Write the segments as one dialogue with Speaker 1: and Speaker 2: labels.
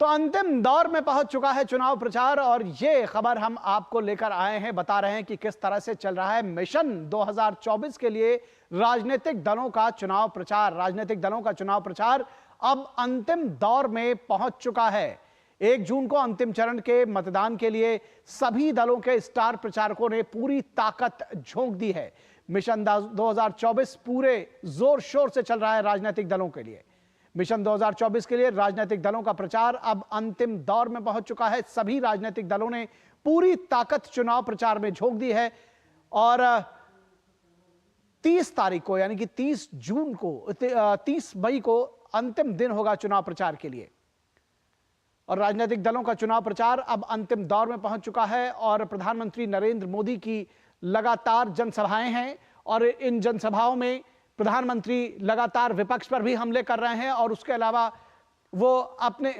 Speaker 1: तो अंतिम दौर में पहुंच चुका है चुनाव प्रचार और ये खबर हम आपको लेकर आए हैं, बता रहे हैं कि किस तरह से चल रहा है मिशन 2024 के लिए राजनीतिक दलों का चुनाव प्रचार। राजनीतिक दलों का चुनाव प्रचार अब अंतिम दौर में पहुंच चुका है। 1 जून को अंतिम चरण के मतदान के लिए सभी दलों के स्टार प्रचारकों ने पूरी ताकत झोंक दी है। मिशन 2024 पूरे जोर शोर से चल रहा है राजनीतिक दलों के लिए। मिशन 2024 के लिए राजनीतिक दलों का प्रचार अब अंतिम दौर में पहुंच चुका है। सभी राजनीतिक दलों ने पूरी ताकत चुनाव प्रचार में झोंक दी है और 30 तारीख को यानी कि 30 मई को अंतिम दिन होगा चुनाव प्रचार के लिए। और राजनीतिक दलों का चुनाव प्रचार अब अंतिम दौर में पहुंच चुका है और प्रधानमंत्री नरेंद्र मोदी की लगातार जनसभाएं हैं और इन जनसभाओं में प्रधानमंत्री लगातार विपक्ष पर भी हमले कर रहे हैं और उसके अलावा वो अपने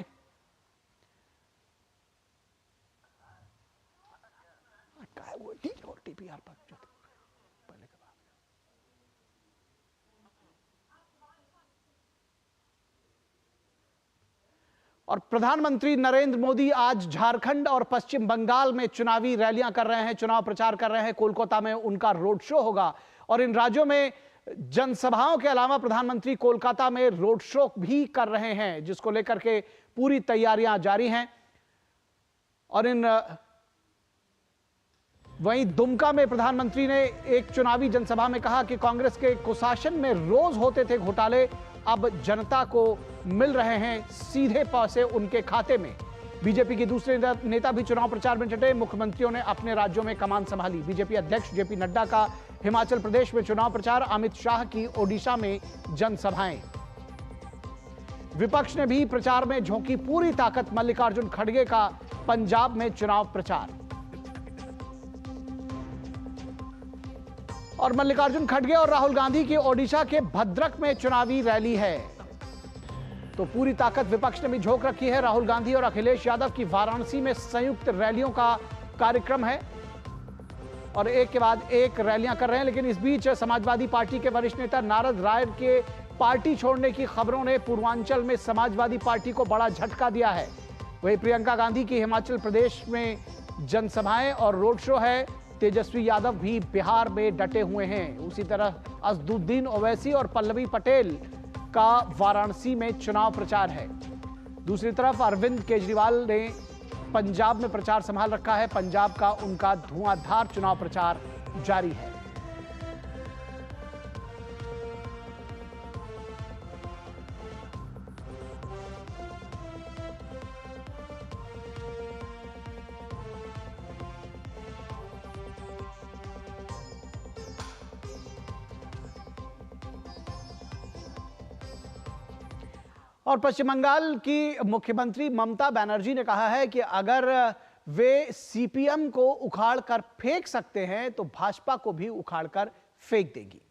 Speaker 1: और प्रधानमंत्री नरेंद्र मोदी आज झारखंड और पश्चिम बंगाल में चुनावी रैलियां कर रहे हैं, चुनाव प्रचार कर रहे हैं। कोलकाता में उनका रोड शो होगा और इन राज्यों में जनसभाओं के अलावा प्रधानमंत्री कोलकाता में रोड शो भी कर रहे हैं, जिसको लेकर के पूरी तैयारियां जारी हैं। और वहीं दुमका में प्रधानमंत्री ने एक चुनावी जनसभा में कहा कि कांग्रेस के कुशासन में रोज होते थे घोटाले, अब जनता को मिल रहे हैं सीधे पैसे उनके खाते में। बीजेपी के दूसरे नेता भी चुनाव प्रचार में जुटे। मुख्यमंत्रियों ने अपने राज्यों में कमान संभाली। बीजेपी अध्यक्ष जेपी नड्डा का हिमाचल प्रदेश में चुनाव प्रचार, अमित शाह की ओडिशा में जनसभाएं। विपक्ष ने भी प्रचार में झोंकी पूरी ताकत। मल्लिकार्जुन खड़गे का पंजाब में चुनाव प्रचार और मल्लिकार्जुन खड़गे और राहुल गांधी की ओडिशा के भद्रक में चुनावी रैली है। तो पूरी ताकत विपक्ष ने भी झोंक रखी है। राहुल गांधी और अखिलेश यादव की वाराणसी में संयुक्त रैलियों का कार्यक्रम है और एक के बाद एक रैलियां कर रहे हैं। लेकिन इस बीच समाजवादी पार्टी के वरिष्ठ नेता नारद राय के पार्टी छोड़ने की खबरों ने पूर्वांचल में समाजवादी पार्टी को बड़ा झटका दिया है। वहीं प्रियंका गांधी की हिमाचल प्रदेश में जनसभाएं और रोड शो है। तेजस्वी यादव भी बिहार में डटे हुए हैं। उसी तरह असदुद्दीन ओवैसी और पल्लवी पटेल का वाराणसी में चुनाव प्रचार है। दूसरी तरफ अरविंद केजरीवाल ने पंजाब में प्रचार संभाल रखा है। पंजाब का उनका धुआंधार चुनाव प्रचार जारी है। और पश्चिम बंगाल की मुख्यमंत्री ममता बनर्जी ने कहा है कि अगर वे सीपीएम को उखाड़ कर फेंक सकते हैं तो भाजपा को भी उखाड़ कर फेंक देगी।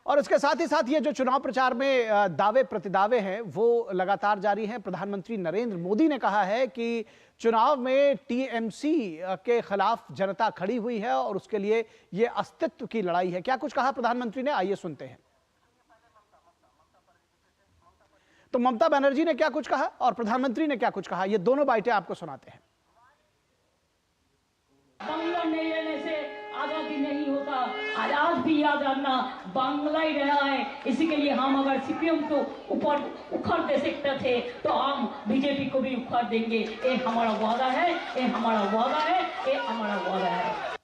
Speaker 1: और इसके साथ ही साथ ये जो चुनाव प्रचार में दावे प्रतिदावे हैं वो लगातार जारी हैं। प्रधानमंत्री नरेंद्र मोदी ने कहा है कि चुनाव में टीएमसी के खिलाफ जनता खड़ी हुई है और उसके लिए ये अस्तित्व की लड़ाई है। क्या कुछ कहा प्रधानमंत्री ने, आइए सुनते हैं। तो ममता बनर्जी ने क्या कुछ कहा और प्रधानमंत्री ने क्या कुछ कहा, ये दोनों बाइटें आपको सुनाते हैं।
Speaker 2: बांग्ला नहीं रहने से आजादी नहीं होता। आज भी याद रखना, बांग्ला ही रहा है। इसी के लिए हम अगर सीपीएम को ऊपर उखाड़ दे सकते थे तो हम बीजेपी को भी उखाड़ देंगे। ये हमारा वादा है, ये हमारा वादा है, ये हमारा वादा है।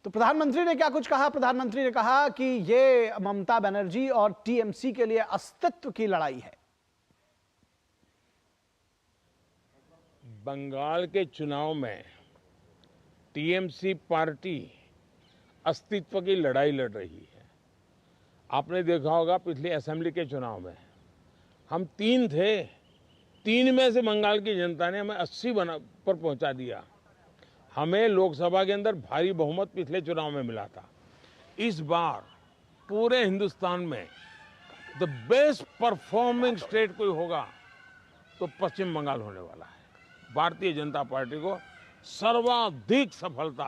Speaker 1: तो प्रधानमंत्री ने क्या कुछ कहा, प्रधानमंत्री ने कहा कि ये ममता बनर्जी और टीएमसी के लिए अस्तित्व की लड़ाई है।
Speaker 3: बंगाल के चुनाव में टीएमसी पार्टी अस्तित्व की लड़ाई लड़ रही है। आपने देखा होगा पिछले असेंबली के चुनाव में हम 3 थे, 3 में से बंगाल की जनता ने हमें 80 पर पहुंचा दिया। हमें लोकसभा के अंदर भारी बहुमत पिछले चुनाव में मिला था। इस बार पूरे हिंदुस्तान में द बेस्ट परफॉर्मिंग स्टेट कोई होगा तो पश्चिम बंगाल होने वाला है। भारतीय जनता पार्टी को सर्वाधिक सफलता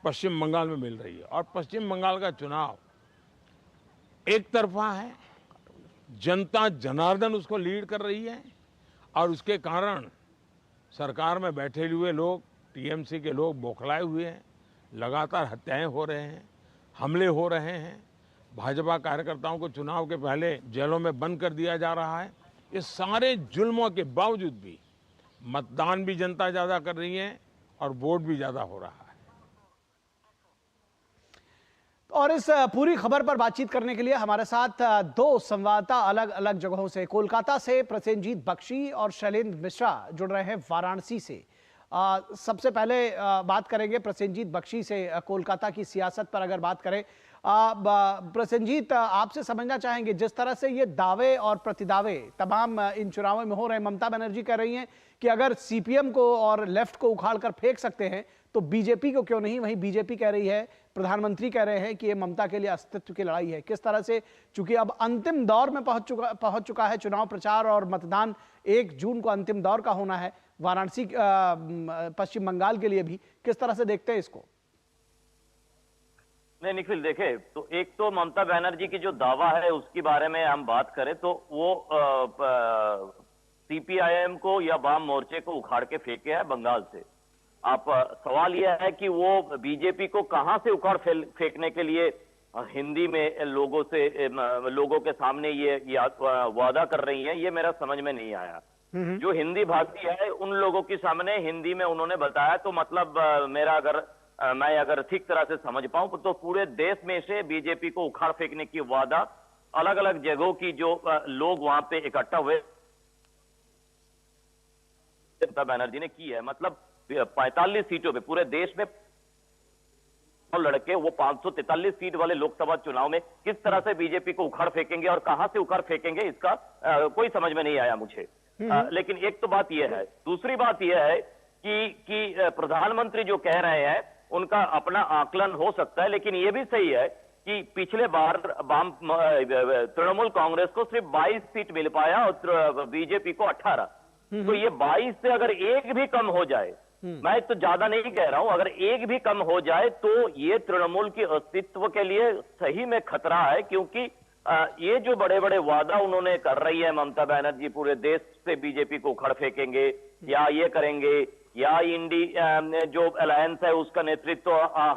Speaker 3: पश्चिम बंगाल में मिल रही है। और पश्चिम बंगाल का चुनाव एक तरफा है, जनता जनार्दन उसको लीड कर रही है और उसके कारण सरकार में बैठे हुए लोग, टीएमसी के लोग बौखलाए हुए हैं, लगातार हत्याएं हो रहे हैं, हमले हो रहे हैं, भाजपा कार्यकर्ताओं को चुनाव के पहले जेलों में बंद कर दिया जा रहा है। इस सारे जुल्मों के बावजूद भी मतदान भी जनता ज़्यादा कर रही है और वोट भी ज़्यादा हो रहा है।
Speaker 1: और इस पूरी खबर पर बातचीत करने के लिए हमारे साथ दो संवाददाता अलग अलग जगहों से, कोलकाता से प्रसेनजीत बख्शी और शैलेंद्र मिश्रा जुड़ रहे हैं वाराणसी से। सबसे पहले बात करेंगे प्रसेनजीत बख्शी से, कोलकाता की सियासत पर अगर बात करें। प्रसेनजीत, आपसे समझना चाहेंगे, जिस तरह से ये दावे और प्रतिदावे तमाम इन चुनावों में हो रहे हैं, ममता बनर्जी कह रही हैं कि अगर सीपीएम को और लेफ्ट को उखाड़ कर फेंक सकते हैं तो बीजेपी को क्यों नहीं। वहीं बीजेपी कह रही है, प्रधानमंत्री कह रहे हैं कि ये ममता के लिए अस्तित्व की लड़ाई है। किस तरह से, चूंकि अब अंतिम दौर में पहुंच चुका है चुनाव प्रचार और मतदान 1 जून को अंतिम दौर का होना है वाराणसी पश्चिम बंगाल के लिए भी, किस तरह से देखते हैं इसको?
Speaker 4: नहीं निखिल, देखे तो एक तो ममता बनर्जी की जो दावा है उसके बारे में हम बात करें तो वो सीपीआईएम को या वाम मोर्चे को उखाड़ के फेंके है बंगाल से। आप सवाल यह है कि वो बीजेपी को कहां से उखाड़ फेंकने के लिए हिंदी में लोगों के सामने ये वादा कर रही हैं, ये मेरा समझ में नहीं आया। जो हिंदी भाषी है उन लोगों के सामने हिंदी में उन्होंने बताया, तो मतलब मैं अगर ठीक तरह से समझ पाऊं तो पूरे देश में से बीजेपी को उखाड़ फेंकने की वादा अलग अलग जगहों की जो लोग वहां पे इकट्ठा हुए ममता बनर्जी ने की है। मतलब 45 सीटों पे पूरे देश में लड़के वो 543 सीट वाले लोकसभा चुनाव में किस तरह से बीजेपी को उखाड़ फेंकेंगे और कहां से उखाड़ फेंकेंगे, इसका कोई समझ में नहीं आया मुझे। लेकिन एक तो बात यह है, दूसरी बात यह है कि प्रधानमंत्री जो कह रहे हैं उनका अपना आकलन हो सकता है, लेकिन यह भी सही है कि पिछले बार तृणमूल कांग्रेस को सिर्फ 22 सीट मिल पाया और बीजेपी को 18। तो ये 22 से अगर एक भी कम हो जाए, मैं तो ज्यादा नहीं कह रहा हूं, अगर एक भी कम हो जाए तो ये तृणमूल की अस्तित्व के लिए सही में खतरा है। क्योंकि ये जो बड़े बड़े वादा उन्होंने कर रही है ममता बनर्जी, पूरे देश से बीजेपी को उखाड़ फेंकेंगे या ये करेंगे या इंडी जो अलायंस है उसका नेतृत्व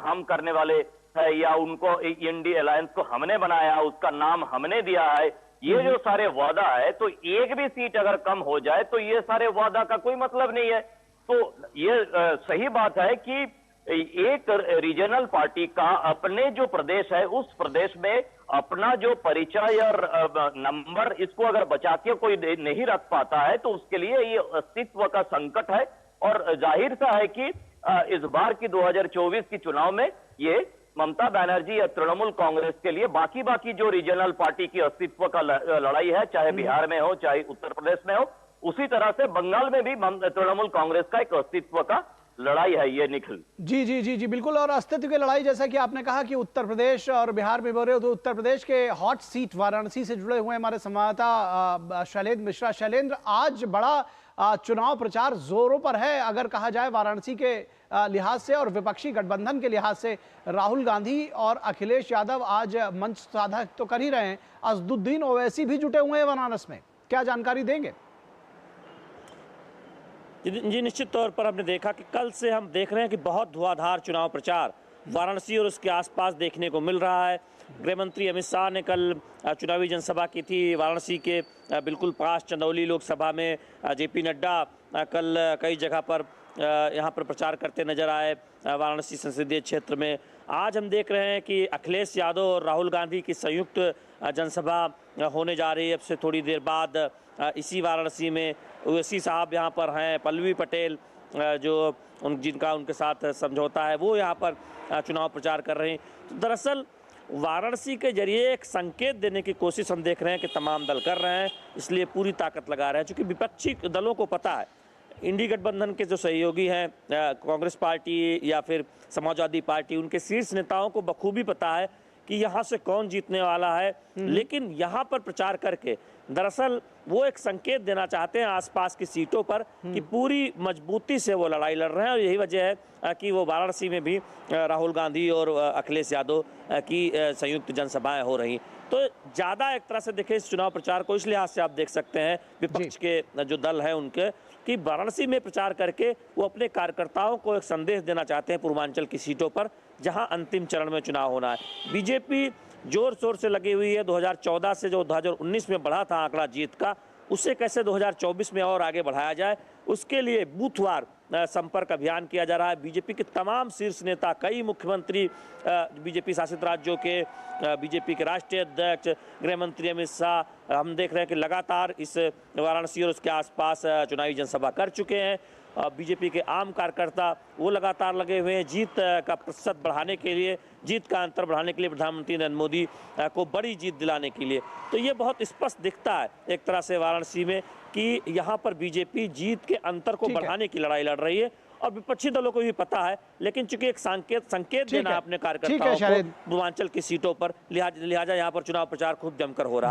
Speaker 4: हम करने वाले है, या उनको इंडी अलायंस को हमने बनाया, उसका नाम हमने दिया है, ये जो सारे वादा है, तो एक भी सीट अगर कम हो जाए तो ये सारे वादा का कोई मतलब नहीं है। तो ये सही बात है कि एक रीजनल पार्टी का अपने जो प्रदेश है उस प्रदेश में अपना जो परिचय और नंबर, इसको अगर बचा के कोई नहीं रख पाता है तो उसके लिए ये अस्तित्व का संकट है। और जाहिर सा है कि इस बार की 2024 की चुनाव में ये ममता बनर्जी या तृणमूल कांग्रेस के लिए बाकी जो रीजनल पार्टी की अस्तित्व का लड़ाई है, चाहे बिहार में हो चाहे उत्तर प्रदेश में हो, उसी तरह से बंगाल में भी तृणमूल कांग्रेस का एक अस्तित्व का लड़ाई है ये निखिल।
Speaker 1: जी जी जी जी बिल्कुल। और अस्तित्व की लड़ाई, जैसा कि आपने कहा कि उत्तर प्रदेश और बिहार में बोल रहे हो, तो उत्तर प्रदेश के हॉट सीट वाराणसी से जुड़े हुए हमारे संवाददाता शैलेंद्र मिश्रा। शैलेंद्र, आज बड़ा चुनाव प्रचार जोरों पर है अगर कहा जाए वाराणसी के लिहाज से और विपक्षी गठबंधन के लिहाज से। राहुल गांधी और अखिलेश यादव आज मंच साधा तो कर ही रहे हैं, असदुद्दीन ओवैसी भी जुटे हुए हैं वाराणसी में, क्या जानकारी देंगे?
Speaker 5: जी निश्चित तौर पर हमने देखा कि कल से हम देख रहे हैं कि बहुत धुआंधार चुनाव प्रचार वाराणसी और उसके आसपास देखने को मिल रहा है। गृह मंत्री अमित शाह ने कल चुनावी जनसभा की थी वाराणसी के बिल्कुल पास चंदौली लोकसभा में। जेपी नड्डा कल कई जगह पर यहाँ पर प्रचार करते नजर आए वाराणसी संसदीय क्षेत्र में। आज हम देख रहे हैं कि अखिलेश यादव और राहुल गांधी की संयुक्त जनसभा होने जा रही है अब से थोड़ी देर बाद इसी वाराणसी में। ओवैसी साहब यहाँ पर हैं, पल्लवी पटेल जो जिनका उनके साथ समझौता है वो यहाँ पर चुनाव प्रचार कर रहे हैं। तो दरअसल वाराणसी के जरिए एक संकेत देने की कोशिश हम देख रहे हैं कि तमाम दल कर रहे हैं, इसलिए पूरी ताकत लगा रहे हैं। क्योंकि विपक्षी दलों को पता है, इंडी गठबंधन के जो सहयोगी हैं कांग्रेस पार्टी या फिर समाजवादी पार्टी, उनके शीर्ष नेताओं को बखूबी पता है कि यहाँ से कौन जीतने वाला है। लेकिन यहाँ पर प्रचार करके दरअसल वो एक संकेत देना चाहते हैं आसपास की सीटों पर कि पूरी मजबूती से वो लड़ाई लड़ रहे हैं, और यही वजह है कि वो वाराणसी में भी राहुल गांधी और अखिलेश यादव की संयुक्त जनसभाएं हो रही। तो ज़्यादा एक तरह से देखें इस चुनाव प्रचार को, इस लिहाज से आप देख सकते हैं विपक्ष के जो दल है उनके, कि वाराणसी में प्रचार करके वो अपने कार्यकर्ताओं को एक संदेश देना चाहते हैं पूर्वांचल की सीटों पर जहां अंतिम चरण में चुनाव होना है। बीजेपी जोर शोर से लगी हुई है। 2014 से जो 2019 में बढ़ा था आंकड़ा जीत का, उससे कैसे 2024 में और आगे बढ़ाया जाए, उसके लिए बूथवार संपर्क अभियान किया जा रहा है। बीजेपी के तमाम शीर्ष नेता, कई मुख्यमंत्री, बीजेपी शासित राज्यों के बीजेपी के राष्ट्रीय अध्यक्ष, गृह मंत्री अमित शाह, हम देख रहे हैं कि लगातार इस वाराणसी और उसके आसपास चुनावी जनसभा कर चुके हैं। बीजेपी के आम कार्यकर्ता वो लगातार लगे हुए हैं जीत का प्रतिशत बढ़ाने के लिए, जीत का अंतर बढ़ाने के लिए, प्रधानमंत्री नरेंद्र मोदी को बड़ी जीत दिलाने के लिए। तो ये बहुत स्पष्ट दिखता है एक तरह से वाराणसी में कि यहाँ पर बीजेपी जीत के अंतर को बढ़ाने की लड़ाई लड़ रही है, और विपक्षी दलों को भी पता है, लेकिन चूंकि एक संकेत देना अपने कार्यकर्ताओं को पूर्वांचल की सीटों पर, लिहाजा यहाँ पर चुनाव प्रचार खूब जमकर हो रहा है।